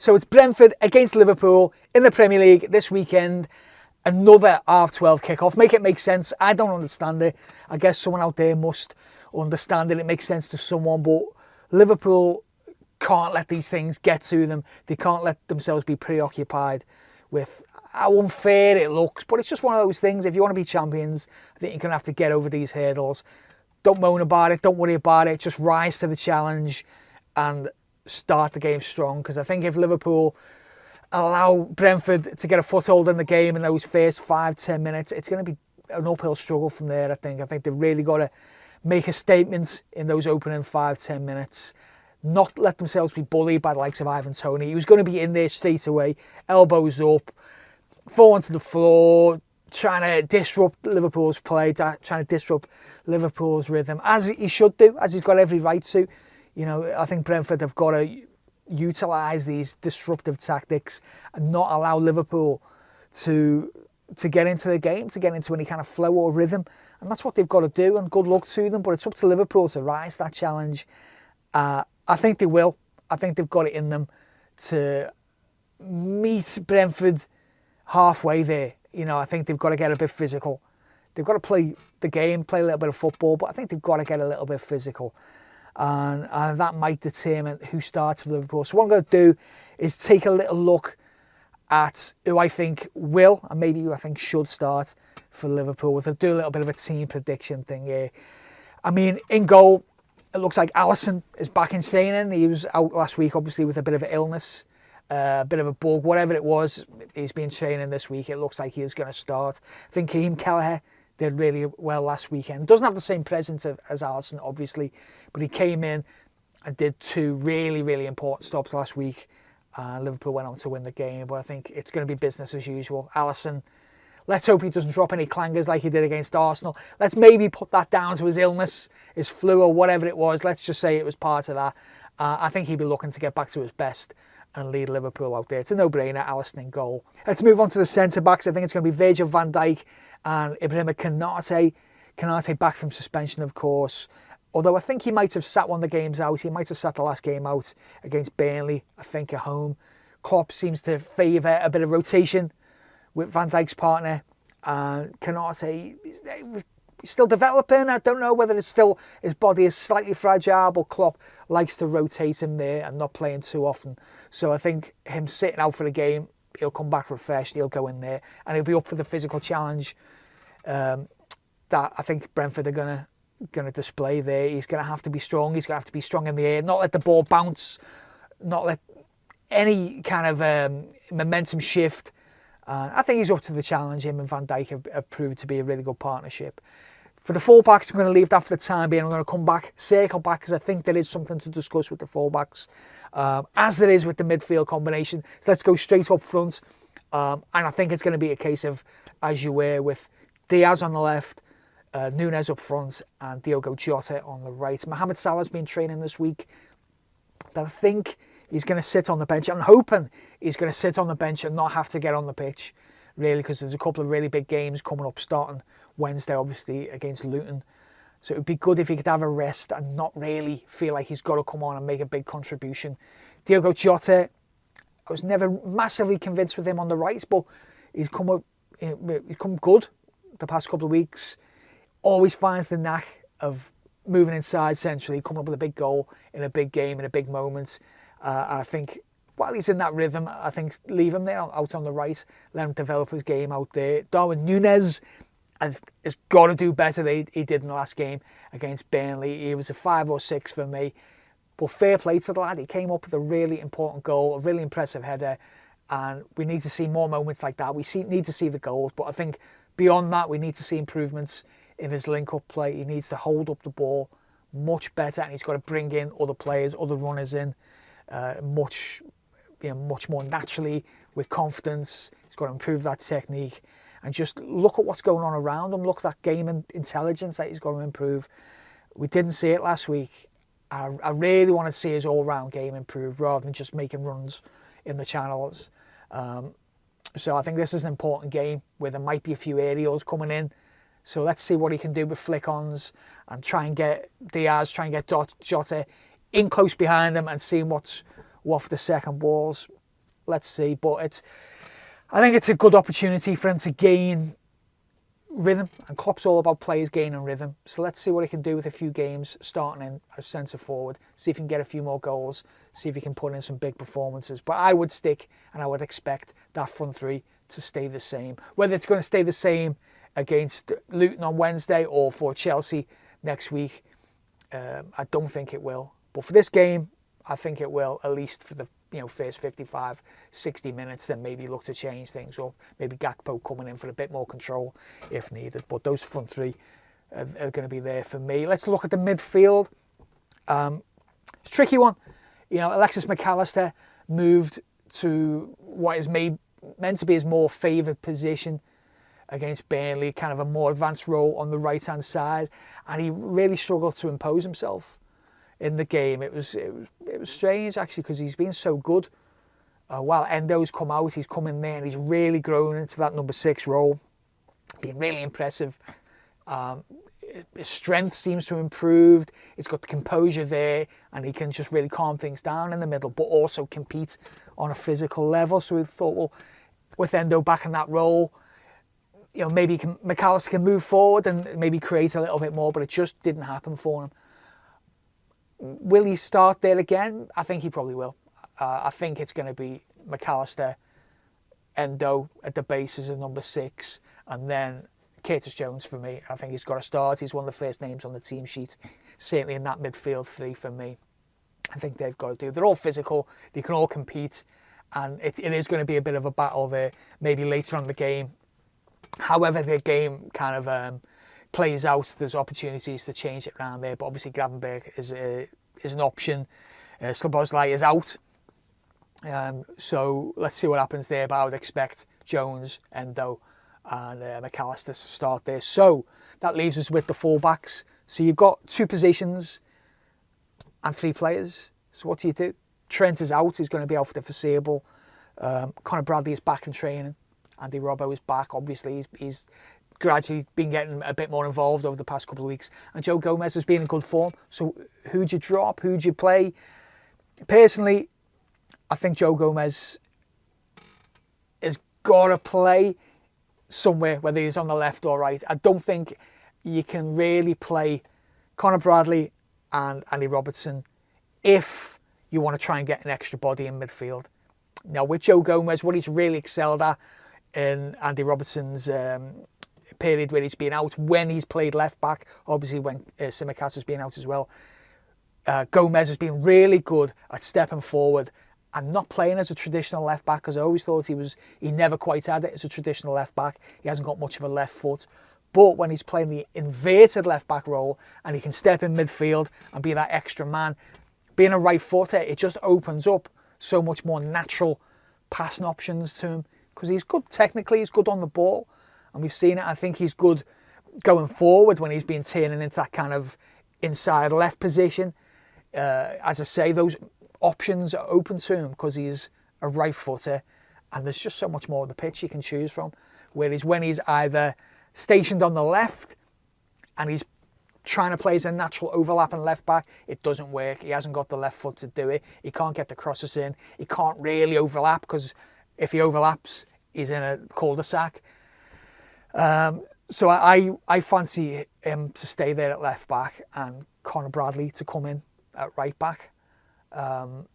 So it's Brentford against Liverpool in the Premier League this weekend. Another half-12 kickoff. Make it make sense. I don't understand it. I guess someone out there must understand it. It makes sense to someone, but Liverpool can't let these things get to them. They can't let themselves be preoccupied with how unfair it looks. But it's just one of those things. If you want to be champions, I think you're going to have to get over these hurdles. Don't moan about it. Don't worry about it. Just rise to the challenge and start the game strong. Because I think if Liverpool allow Brentford to get a foothold in the game in those first 5-10 minutes, it's going to be an uphill struggle from there, I think. I think they've really got to make a statement in those opening 5-10 minutes. Not let themselves be bullied by the likes of Ivan Toney. He was going to be in there straight away, elbows up, fall onto the floor, trying to disrupt Liverpool's play, trying to disrupt Liverpool's rhythm, as he should do, as he's got every right to. You know, I think Brentford have got to utilise these disruptive tactics and not allow Liverpool to get into the game, to get into any kind of flow or rhythm. And that's what they've got to do, and good luck to them. But it's up to Liverpool to rise to that challenge. I think they will. I think they've got it in them to meet Brentford halfway there. You know, I think they've got to get a bit physical. They've got to play the game, play a little bit of football, but I think they've got to get a little bit physical. And that might determine who starts for Liverpool. So what I'm going to do is take a little look at who I think will, and maybe who I think should start for Liverpool. We'll do a little bit of a team prediction thing here. I mean, in goal, it looks like Alisson is back in training. He was out last week, obviously, with a bit of an illness, a bit of a bug, whatever it was. He's been training this week. It looks like he is going to start. I think Raheem Kelleher did really well last weekend. Doesn't have the same presence as Alisson, obviously, but he came in and did 2 really, really important stops last week. Liverpool went on to win the game, but I think it's going to be business as usual. Alisson, let's hope he doesn't drop any clangers like he did against Arsenal. Let's maybe put that down to his illness, his flu or whatever it was. Let's just say it was part of that. I think he'd be looking to get back to his best and lead Liverpool out there. It's a no-brainer, Alisson in goal. Let's move on to the centre-backs. I think it's going to be Virgil van Dijk and Ibrahima Konate. Konate back from suspension, of course. Although I think he might have sat one of the games out. He might have sat the last game out against Burnley, I think, at home. Klopp seems to favour a bit of rotation with Van Dijk's partner. And Konate, he's still developing. I don't know whether it's still, his body is slightly fragile, but Klopp likes to rotate him there and not playing too often. So I think him sitting out for the game, he'll come back refreshed, he'll go in there, and he'll be up for the physical challenge that I think Brentford are going to display there. He's going to have to be strong. He's going to have to be strong in the air, not let the ball bounce, not let any kind of momentum shift. I think he's up to the challenge. Him and Van Dijk have proved to be a really good partnership. For the fullbacks, I'm going to leave that for the time being. I'm going to come back, circle back, because I think there is something to discuss with the fullbacks, as there is with the midfield combination. So let's go straight up front. And I think it's going to be a case of, as you were, with Diaz on the left, Núñez up front, and Diogo Jota on the right. Mohamed Salah's been training this week. But I think he's going to sit on the bench. I'm hoping he's going to sit on the bench and not have to get on the pitch, really, because there's a couple of really big games coming up, starting Wednesday, obviously, against Luton. So it would be good if he could have a rest and not really feel like he's got to come on and make a big contribution. Diogo Jota, I was never massively convinced with him on the right, but he's come good the past couple of weeks. Always finds the knack of moving inside centrally, coming up with a big goal in a big game, in a big moment. And I think while he's in that rhythm, I think leave him there out on the right, let him develop his game out there. Darwin Núñez has got to do better than he did in the last game against Burnley. He was a 5 or 6 for me. But fair play to the lad. He came up with a really important goal, a really impressive header. And we need to see more moments like that. We need to see the goals. But I think beyond that, we need to see improvements in his link-up play. He needs to hold up the ball much better. And he's got to bring in other players, other runners in much more naturally, with confidence. He's got to improve that technique. And just look at what's going on around him. Look at that game and intelligence that he's got to improve. We didn't see it last week. I really want to see his all-round game improve rather than just making runs in the channels. So I think this is an important game where there might be a few aerials coming in. So let's see what he can do with flick-ons and try and get Diaz, try and get Jota in close behind him and seeing what's off the second balls. let's see. But I think it's a good opportunity for him to gain rhythm, and Klopp's all about players gaining rhythm. So let's see what he can do with a few games starting in as centre forward, see if he can get a few more goals, see if he can put in some big performances. But I would stick and I would expect that front three to stay the same. Whether it's going to stay the same against Luton on Wednesday or for Chelsea next week, I don't think it will. But for this game, I think it will, at least for the first 55, 60 minutes, then maybe look to change things up. Maybe Gakpo coming in for a bit more control if needed. But those front three are going to be there for me. Let's look at the midfield. It's a tricky one. Alexis McAllister moved to what is meant to be his more favoured position against Burnley, kind of a more advanced role on the right-hand side. And he really struggled to impose himself in the game. It was strange actually, because he's been so good. While Endo's come out, he's come in there and he's really grown into that number 6 role. Been really impressive. His strength seems to have improved. He's got the composure there, and he can just really calm things down in the middle, but also compete on a physical level. So we thought, well, with Endo back in that role, maybe McAllister can move forward and maybe create a little bit more, but it just didn't happen for him. Will he start there again? I think he probably will. I think it's going to be McAllister, Endo at the base as a number 6, and then Curtis Jones for me. I think he's got to start. He's one of the first names on the team sheet, certainly in that midfield 3 for me. I think they've got to do. They're all physical. They can all compete, and it is going to be a bit of a battle there, maybe later on in the game. However the game kind of plays out, there's opportunities to change it around there. But obviously Gravenberch is an option. Szoboszlai is out. So let's see what happens there. But I would expect Jones, Endo and McAllister to start there. So that leaves us with the fullbacks. So you've got 2 positions and 3 players. So what do? Trent is out. He's going to be out for the foreseeable. Conor Bradley is back in training. Andy Robbo is back. Obviously, he's gradually been getting a bit more involved over the past couple of weeks. And Joe Gomez has been in good form. So who'd you drop? Who'd you play? Personally, I think Joe Gomez has got to play somewhere, whether he's on the left or right. I don't think you can really play Conor Bradley and Andy Robertson if you want to try and get an extra body in midfield. Now, with Joe Gomez, what he's really excelled at in Andy Robertson's period where he's been out, when he's played left back, obviously when Tsimikas has been out as well, Gomez has been really good at stepping forward and not playing as a traditional left back, because I always thought he never quite had it as a traditional left back. He hasn't got much of a left foot. But when he's playing the inverted left back role and he can step in midfield and be that extra man, being a right footer, it just opens up so much more natural passing options to him, because he's good technically, he's good on the ball, and we've seen it. I think he's good going forward when he's been turning into that kind of inside left position. As I say, those options are open to him because he's a right footer, and there's just so much more of the pitch you can choose from. Whereas when he's either stationed on the left and he's trying to play as a natural overlapping left back, it doesn't work. He hasn't got the left foot to do it. He can't get the crosses in. He can't really overlap, because if he overlaps, he's in a cul-de-sac. So I fancy him to stay there at left back and Conor Bradley to come in at right back. Conor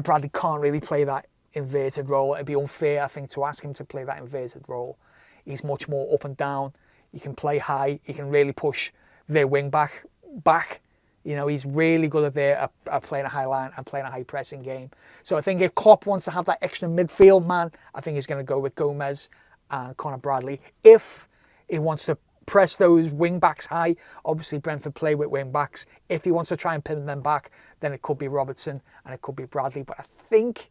Bradley can't really play that inverted role. It'd be unfair, I think, to ask him to play that inverted role. He's much more up and down. He can play high. He can really push their wing back. He's really good at playing a high line and playing a high pressing game. So I think if Klopp wants to have that extra midfield man, I think he's going to go with Gomez and Conor Bradley. If he wants to press those wing backs high, obviously Brentford play with wing backs. If he wants to try and pin them back, then it could be Robertson and it could be Bradley. But I think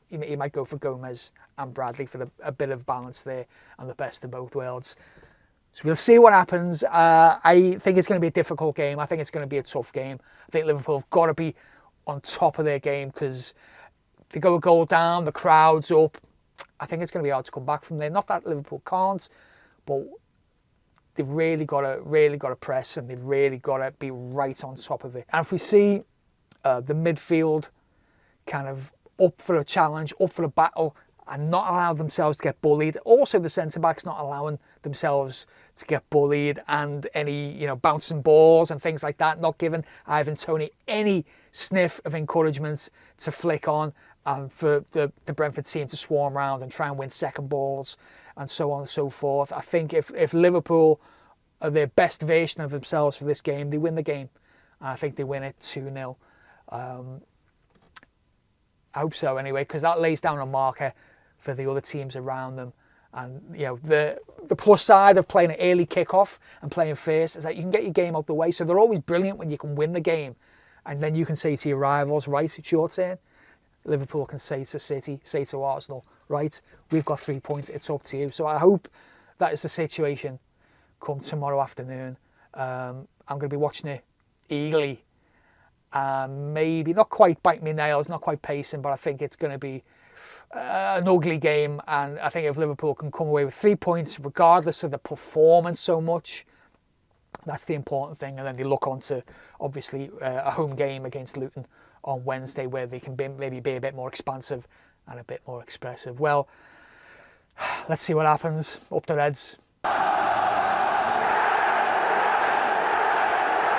he might go for Gomez and Bradley for a bit of balance there and the best of both worlds. So we'll see what happens. I think it's going to be a difficult game. I think it's going to be a tough game. I think Liverpool have got to be on top of their game, because if they go a goal down, the crowd's up, I think it's going to be hard to come back from there. Not that Liverpool can't, but they've really got to press, and they've really got to be right on top of it. And if we see the midfield kind of up for a challenge, up for a battle, and not allow themselves to get bullied. Also, the centre-backs not allowing themselves to get bullied, and any bouncing balls and things like that, not giving Ivan Toney any sniff of encouragement to flick on, and for the Brentford team to swarm around and try and win second balls and so on and so forth. I think if Liverpool are their best version of themselves for this game, they win the game. I think they win it 2-0. I hope so anyway, because that lays down a marker for the other teams around them. And the plus side of playing an early kickoff and playing first is that you can get your game out the way. So they're always brilliant when you can win the game, and then you can say to your rivals, right, it's your turn. Liverpool can say to City, say to Arsenal, right, we've got 3 points, it's up to you. So I hope that is the situation come tomorrow afternoon. I'm going to be watching it eagerly. Maybe not quite biting my nails, not quite pacing, but I think it's going to be an ugly game. And I think if Liverpool can come away with 3 points, regardless of the performance so much, that's the important thing. And then they look on to, obviously, a home game against Luton on Wednesday, where they can maybe be a bit more expansive and a bit more expressive. Well, let's see what happens. Up the Reds.